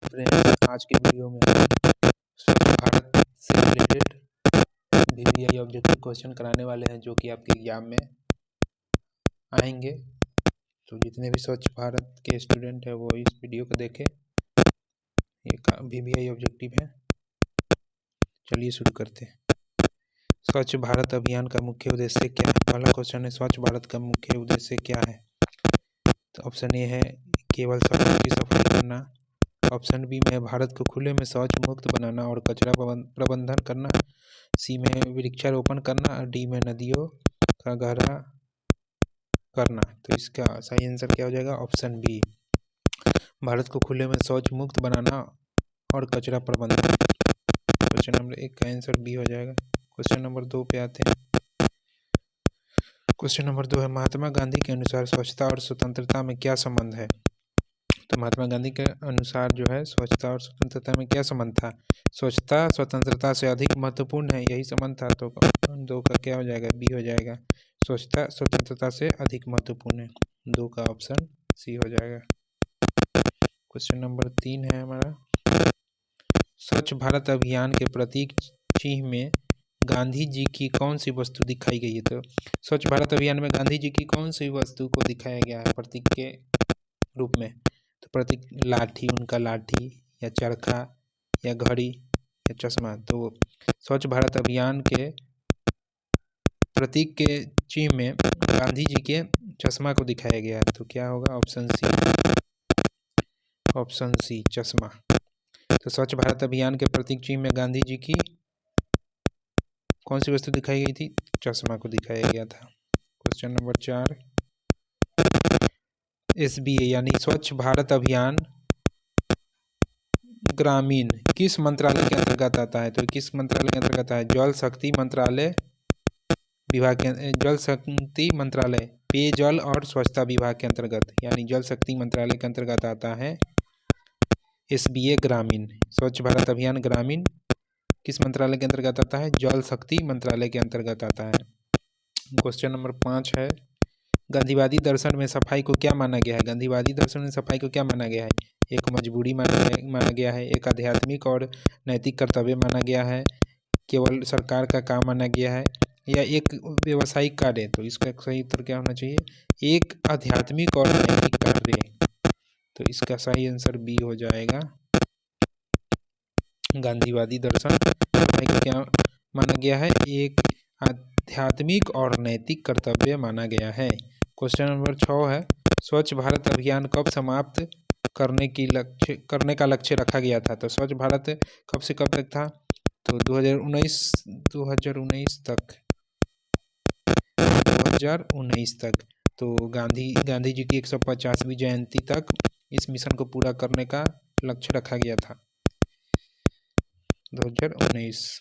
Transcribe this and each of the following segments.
Friends, आज के video में हम स्वच्छ भारत से रिलेटेड VVI ऑब्जेक्टिव क्वेश्चन कराने वाले हैं जो कि आपके एग्जाम में आएंगे। तो जितने भी स्वच्छ भारत के स्टूडेंट हैं वो इस वीडियो को देखें। ये VVI ऑब्जेक्टिव है। चलिए शुरू करते हैं। स्वच्छ भारत अभियान का मुख्य उद्देश्य क्या है? पहला क्वेश्चन है, स्वच्छ भारत का मुख्य उद्देश्य क्या है? तो ऑप्शन ए है केवल सड़कों की सफाई करना। ऑप्शन बी में भारत को खुले में शौच मुक्त बनाना और कचरा प्रबंधन करना। सी में वृक्षारोपण करना और डी में नदियों का गहरा करना। तो इसका सही आंसर क्या हो जाएगा? ऑप्शन बी, भारत को खुले में शौच मुक्त बनाना और कचरा प्रबंधन। क्वेश्चन नंबर 1 का आंसर बी हो जाएगा। क्वेश्चन नंबर 2 पे आते हैं। क्वेश्चन नंबर 2 है, महात्मा गांधी के अनुसार स्वच्छता और स्वतंत्रता में क्या संबंध है? तो महात्मा गांधी के अनुसार जो है स्वच्छता और स्वतंत्रता में क्या संबंध था? स्वच्छता स्वतंत्रता से अधिक महत्वपूर्ण है, यही संबंध था। तो 2 का क्या हो जाएगा? बी हो जाएगा। स्वच्छता स्वतंत्रता से अधिक महत्वपूर्ण है, 2 का ऑप्शन सी हो जाएगा। क्वेश्चन नंबर 3 है हमारा, स्वच्छ भारत अभियान के प्रतीक चिन्ह में गांधी जी की कौन सी वस्तु दिखाई गई है? तो स्वच्छ भारत अभियान में गांधी जी की कौन सी वस्तु को दिखाया गया है प्रतीक के रूप में? तो प्रतीक लाठी, उनका लाठी या चरखा या घड़ी या चश्मा। तो स्वच्छ भारत अभियान के प्रतीक के चिन्ह में गांधी जी के चश्मा को दिखाया गया है। तो क्या होगा? ऑप्शन सी चश्मा। तो स्वच्छ भारत अभियान के प्रतीक चिन्ह में गांधी जी की कौन सी वस्तु दिखाई गई थी? चश्मा को दिखाया गया था। क्वेश्चन नंबर 4, SBA यानी स्वच्छ भारत अभियान ग्रामीण किस मंत्रालय के अंतर्गत आता है? तो किस मंत्रालय के अंतर्गत आता है? जल शक्ति मंत्रालय विभाग के, जल शक्ति मंत्रालय, पेयजल और स्वच्छता विभाग के अंतर्गत, यानी जल शक्ति मंत्रालय के अंतर्गत आता है SBA ग्रामीण। स्वच्छ भारत अभियान ग्रामीण किस मंत्रालय के अंतर्गत आता है? जल शक्ति मंत्रालय के अंतर्गत आता है। क्वेश्चन नंबर 5 है, गांधीवादी दर्शन में सफाई को क्या माना गया है? गांधीवादी दर्शन में सफाई को क्या माना गया है? एक मजबूरी माना गया है, एक आध्यात्मिक और नैतिक कर्तव्य माना गया है, केवल सरकार का काम माना गया है, या एक व्यवसायिक कार्य? तो इसका सही उत्तर क्या होना चाहिए? एक आध्यात्मिक और नैतिक कार्य। तो इसका सही आंसर बी हो जाएगा। गांधीवादी दर्शन सफाई को क्या माना गया है? एक आध्यात्मिक और नैतिक कर्तव्य माना गया है। क्वेश्चन नंबर 6 है, स्वच्छ भारत अभियान कब समाप्त करने का लक्ष्य रखा गया था? तो स्वच्छ भारत कब से कब तक था? तो 2019 तक। तो गांधी जी की 150वीं जयंती तक इस मिशन को पूरा करने का लक्ष्य रखा गया था, 2019।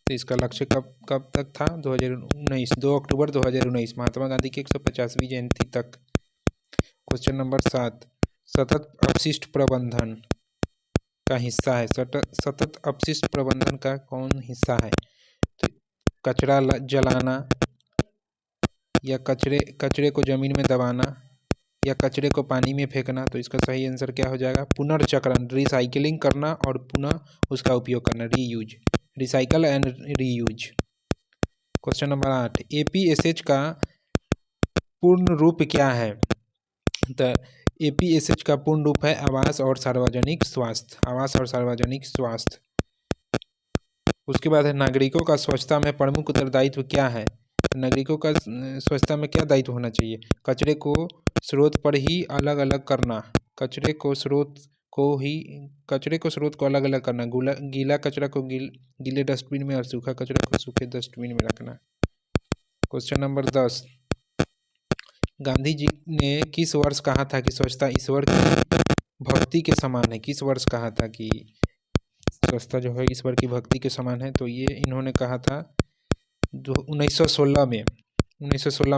तो इसका लक्ष्य कब तक था? 2019, 2 अक्टूबर 2019, महात्मा गांधी की 150वीं जयंती तक। क्वेश्चन नंबर 7, सतत अपशिष्ट प्रबंधन का हिस्सा है। सतत अपशिष्ट प्रबंधन का कौन हिस्सा है? तो कचरा जलाना, या कचरे को जमीन में दबाना, या कचरे को पानी में फेंकना। तो इसका सही आंसर क्या हो जाएगा? पुनर्चक्रण, रिसाइकलिंग करना और पुनः उसका उपयोग करना, reuse, recycle and reuse. Question number 8, APSH का पूर्ण रूप क्या है? तो APSH का पूर्ण रूप है आवास और सार्वजनिक स्वास्थ्य। आवास और सार्वजनिक स्वास्थ्य। उसके बाद है, नागरिकों का स्वच्छता में प्रमुख उत्तरदायित्व क्या है? नागरिकों का स्वच्छता में क्या दायित्व होना चाहिए? कचरे को स्रोत पर ही अलग अलग करना, कचरे को स्रोत को अलग अलग करना, गीला कचरा को गीले डस्टबिन में और सूखा कचरा को सूखे डस्टबिन में रखना। क्वेश्चन नंबर 10, गांधी जी ने किस वर्ष कहा था कि स्वच्छता ईश्वर की भक्ति के समान है? किस वर्ष कहा था कि स्वच्छता जो है ईश्वर की भक्ति के समान है? तो ये इन्होंने कहा था 1916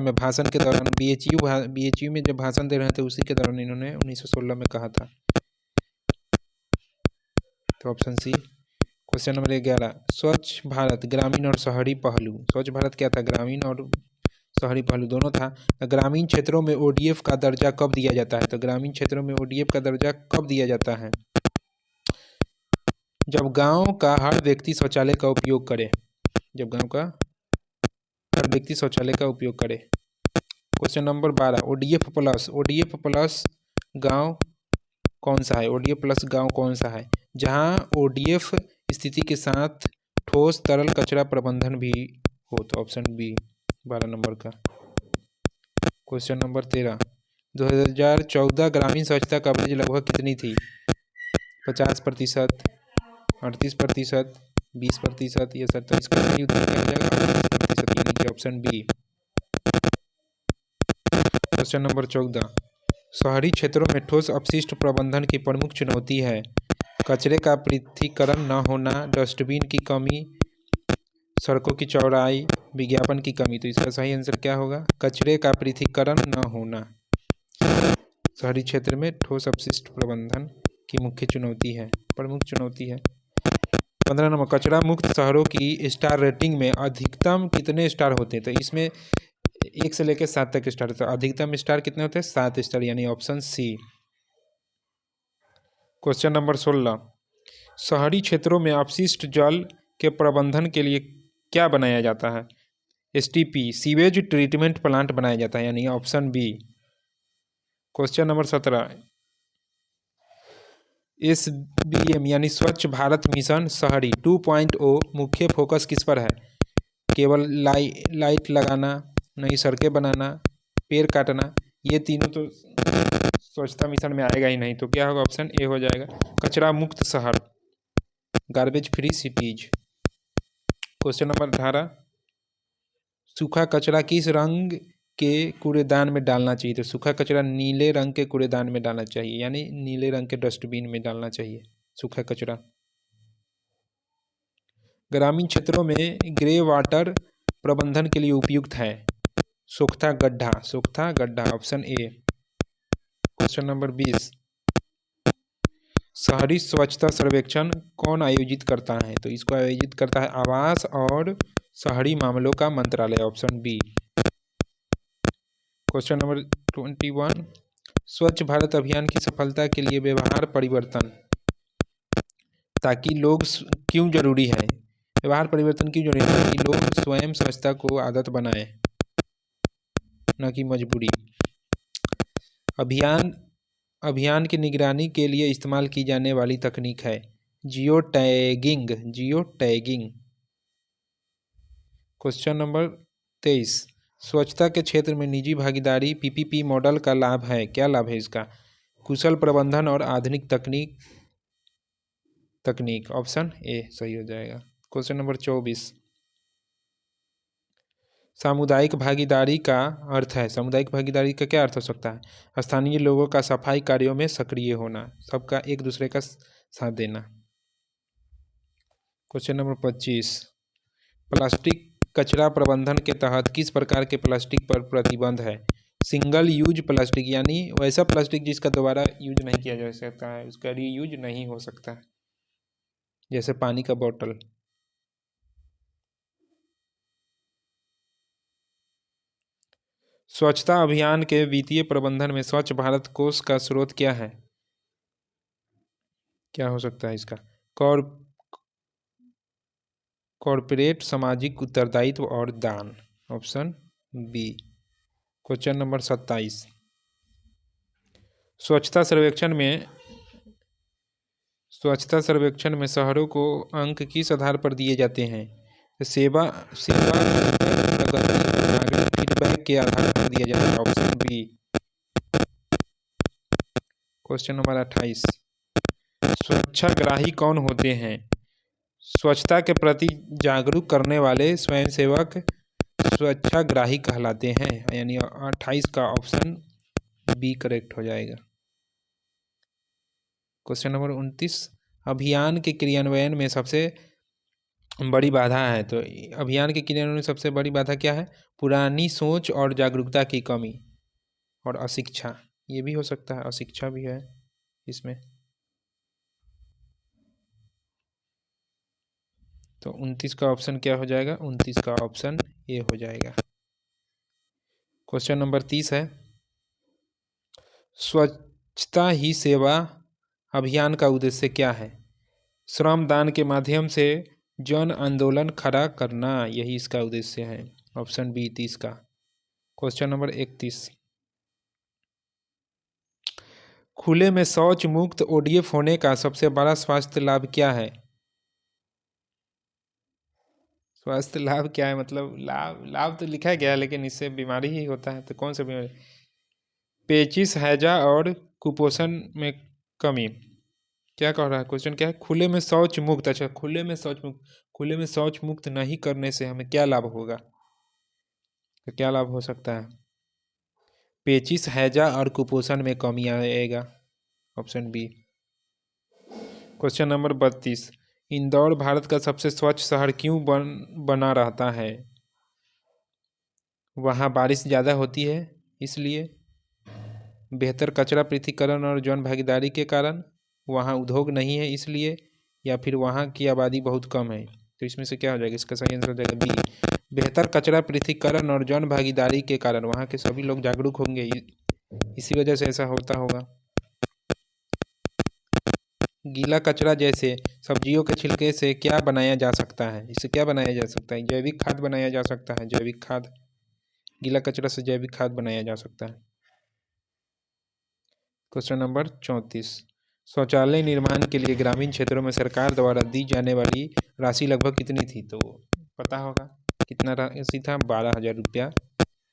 में भाषण के दौरान, BHU में जब भाषण दे रहे थे उसी के दौरान इन्होंने 1916 में कहा था। तो ऑप्शन सी। क्वेश्चन नंबर 11, स्वच्छ भारत ग्रामीण और शहरी पहलू। स्वच्छ भारत क्या था? ग्रामीण और शहरी पहलू दोनों था। ग्रामीण क्षेत्रों में ओडीएफ का दर्जा कब दिया जाता है? तो ग्रामीण क्षेत्रों में ओडीएफ का दर्जा कब दिया जाता है? जब गांव का हर व्यक्ति शौचालय का उपयोग करे। जब गांव का हर व्यक्ति शौचालय का उपयोग करे। क्वेश्चन नंबर 12, ओडीएफ प्लस गांव कौन सा है? ओडीएफ प्लस गांव कौन सा है? जहां ओडीएफ स्थिति के साथ ठोस तरल कचरा प्रबंधन भी हो। तो ऑप्शन बी 12 नंबर का। क्वेश्चन नंबर 13, 2014 ग्रामीण स्वच्छता कवरेज लगभग कितनी थी? 50%, 38%, 20% या 27? का सही उत्तर क्या हो जाएगा? 38%, यानी कि ऑप्शन बी। क्वेश्चन नंबर 14, शहरी क्षेत्रों में ठोस अपशिष्ट प्रबंधन की प्रमुख चुनौती है। कचरे का पृथक्करण न होना, डस्टबिन की कमी, सड़कों की चौड़ाई, विज्ञापन की कमी। तो इसका सही आंसर क्या होगा? कचरे का पृथक्करण न होना शहरी क्षेत्र में ठोस अपशिष्ट प्रबंधन की मुख्य चुनौती है, प्रमुख चुनौती है। 15 नंबर, कचरा मुक्त शहरों की स्टार रेटिंग में अधिकतम कितने स्टार होते हैं? तो इसमें 1 से लेकर 7 तक स्टार होता है। अधिकतम स्टार कितने होते हैं? 7 स्टार, यानी ऑप्शन सी। क्वेश्चन नंबर 16, शहरी क्षेत्रों में अपशिष्ट जल के प्रबंधन के लिए क्या बनाया जाता है? एसटीपी, सीवेज ट्रीटमेंट प्लांट बनाया जाता है, यानी option B. Question number 17, SBM यानी स्वच्छ भारत मिशन शहरी 2.0 मुख्य फोकस किस पर है? केवल लाइट लगाना, नई सड़कें बनाना, पेड़ काटना, ये तीनों तो स्वच्छता मिशन में आएगा ही नहीं। तो क्या होगा? ऑप्शन ए हो जाएगा, कचरा मुक्त शहर, garbage free cities. Question number 18, सूखा कचरा किस रंग के कूड़ेदान में डालना चाहिए? तो सूखा कचरा नीले रंग के कूड़ेदान में डालना चाहिए, यानी नीले रंग के डस्टबिन में डालना चाहिए सूखा कचरा। ग्रामीण क्षेत्रों में ग्रे वाटर प्रबंधन के लिए उपयुक्त है। सोख्ता गड्ढा, ऑप्शन ए। क्वेश्चन नंबर 20, शहरी स्वच्छता सर्वेक्षण कौन आयोजित करता है? तो इसको आयोजित करता है आवास और शहरी मामलों का मंत्रालय, ऑप्शन बी। क्वेश्चन नंबर 21, स्वच्छ भारत अभियान की सफलता के लिए व्यवहार परिवर्तन ताकि लोग क्यों जरूरी है? व्यवहार परिवर्तन क्यों जरूरी है? ताकि लोग स्वयं स्वच्छता को आदत बनाएं, न कि मजबूरी। अभियान की निगरानी के लिए इस्तेमाल की जाने वाली तकनीक है जियो टैगिंग। क्वेश्चन नंबर 23, स्वच्छता के क्षेत्र में निजी भागीदारी पीपीपी मॉडल का लाभ है। क्या लाभ है इसका? कुशल प्रबंधन और आधुनिक तकनीक, ऑप्शन ए सही हो जाएगा। क्वेश्चन नंबर 24, सामुदायिक भागीदारी का अर्थ है। सामुदायिक भागीदारी का क्या अर्थ हो सकता है? स्थानीय लोगों का सफाई कार्यों में सक्रिय होना, सबका एक दूसरे का साथ देना। क्वेश्चन नंबर 25, प्लास्टिक कचरा प्रबंधन के तहत किस प्रकार के प्लास्टिक पर प्रतिबंध है? सिंगल यूज प्लास्टिक, यानी वैसा प्लास्टिक जिसका दोबारा यूज नहीं किया जा सकता है, उसका रीयूज नहीं हो सकता है, जैसे पानी का बोतल। स्वच्छता अभियान के वित्तीय प्रबंधन में स्वच्छ भारत कोष का स्रोत क्या है? क्या हो सकता है इसका? कॉर्पोरेट सामाजिक उत्तरदायित्व और दान, ऑप्शन बी। क्वेश्चन नंबर 27, स्वच्छता सर्वेक्षण में शहरों को अंक किस आधार पर दिए जाते हैं? सेवा प्रगति, नागरिक फीडबैक के आधार पर दिया जाता है, ऑप्शन बी। क्वेश्चन नंबर 28, स्वच्छाग्राही कौन होते हैं? स्वच्छता के प्रति जागरूक करने वाले स्वयंसेवक स्वच्छाग्राही कहलाते हैं, यानी 28 का ऑप्शन बी करेक्ट हो जाएगा। क्वेश्चन नंबर 29, अभियान के क्रियान्वयन में सबसे बड़ी बाधा है। तो अभियान के क्रियान्वयन में सबसे बड़ी बाधा क्या है? पुरानी सोच और जागरूकता की कमी और अशिक्षा, ये भी हो सकता है, अशिक्षा भी है इसमें। तो 29 का ऑप्शन क्या हो जाएगा? 29 का ऑप्शन ए हो जाएगा। क्वेश्चन नंबर 30 है, स्वच्छता ही सेवा अभियान का उद्देश्य क्या है? श्रमदान के माध्यम से जन आंदोलन खड़ा करना, यही इसका उद्देश्य है। ऑप्शन बी 30 का। क्वेश्चन नंबर 31, खुले में शौच मुक्त ODF होने का सबसे बड़ा स्वास्थ्य लाभ क्या है? स्वास्थ्य लाभ क्या है मतलब लाभ तो लिखा गया है, लेकिन इससे बीमारी ही होता है, तो कौन सा बीमारी? पेचिश, हैजा और कुपोषण में कमी। क्या कह रहा है क्वेश्चन? क्या है? खुले में शौच मुक्त। अच्छा, खुले में शौच मुक्त नहीं करने से हमें क्या लाभ होगा? तो क्या लाभ हो सकता है? पेचिश, हैजा और कुपोषण में कमी आएगा। Option B. Question number 32, Indore Bharat का सबसे स्वच्छ शहर क्यों बना रहता है? वहाँ बारिश ज़्यादा होती है इसलिए, बेहतर कचरा पृथक्करण और जन भागीदारी के कारण, वहाँ उद्योग नहीं है इसलिए, या फिर वहाँ की आबादी बहुत कम है। तो इसमें से क्या हो जाएगा? इसका सही आंसर हो जाएगा बी, बेहतर कचरा पृथक्करण और जन भागीदारी के कारण वहाँ के सभी लोग जागरूक होंगे, इसी वजह से ऐसा होता होगा। गीला कचरा जैसे सब्जियों के छिलके से क्या बनाया जा सकता है? इससे क्या बनाया जा सकता है? जैविक खाद बनाया जा सकता है। जैविक खाद, गीला कचरा से जैविक खाद बनाया जा सकता है। क्वेश्चन नंबर 34, शौचालय निर्माण के लिए ग्रामीण क्षेत्रों में सरकार द्वारा दी जाने वाली राशि लगभग कितनी थी? तो पता होगा कितना राशि था? 12,000 रुपया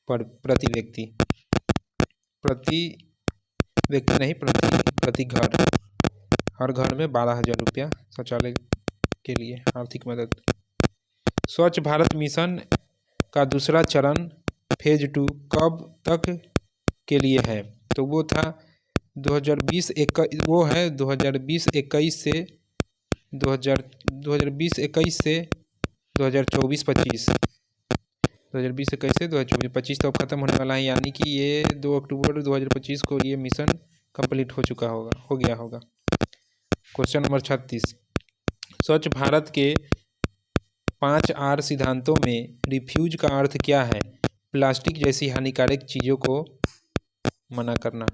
प्रति व्यक्ति। प्रति व्यक्ति नहीं, प्रति घर। हर घर में 12,000 रुपया शौचालय के लिए आर्थिक मदद। स्वच्छ भारत मिशन का दूसरा चरण फेज 2 कब तक के लिए है? तो वो था 2020-21 से 2020-21 से 2024-25। 2020-21 से 2024-25 तो अब खत्म होने वाला है, यानी कि ये 2 अक्टूबर 2025 को ये मिशन कंप्लीट हो गया होगा। क्वेश्चन नंबर 36, स्वच्छ भारत के 5R सिद्धांतों में रिफ्यूज का अर्थ क्या है? प्लास्टिक जैसी हानिकारक चीज़ों को मना करना।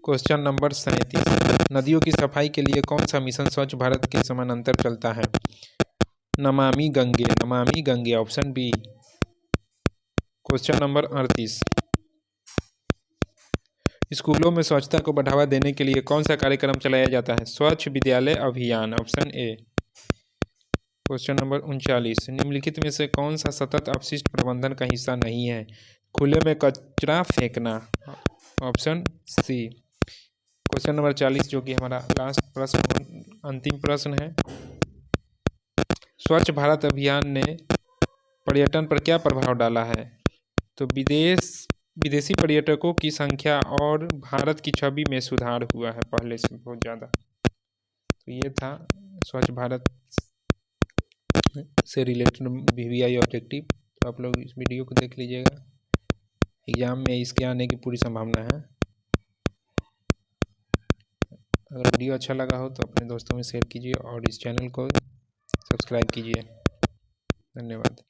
क्वेश्चन नंबर 37, नदियों की सफाई के लिए कौन सा मिशन स्वच्छ भारत के समानांतर चलता है? Namami Gange. Option B. Question number 38, स्कूलों में स्वच्छता को बढ़ावा देने के लिए कौन सा कार्यक्रम चलाया जाता है? स्वच्छ विद्यालय अभियान। Option A. क्वेश्चन नंबर 39, निम्नलिखित में से कौन सा सतत अपशिष्ट प्रबंधन का हिस्सा नहीं है? खुले में कचरा फेंकना। Option C. क्वेश्चन नंबर 40, जो कि हमारा लास्ट प्रश्न, अंतिम प्रश्न है, स्वच्छ भारत अभियान ने पर्यटन पर क्या प्रभाव डाला है? तो विदेशी पर्यटकों की संख्या और भारत की छवि में सुधार हुआ है पहले से बहुत ज़्यादा। तो ये था स्वच्छ भारत से रिलेटेड VVI ऑब्जेक्टिव। तो आप लोग इस वीडियो को देख लीजिएगा, एग्जाम में इसके आने की पूरी संभावना है। अगर वीडियो अच्छा लगा हो तो अपने दोस्तों में शेयर कीजिए और इस चैनल को सब्सक्राइब कीजिए। धन्यवाद।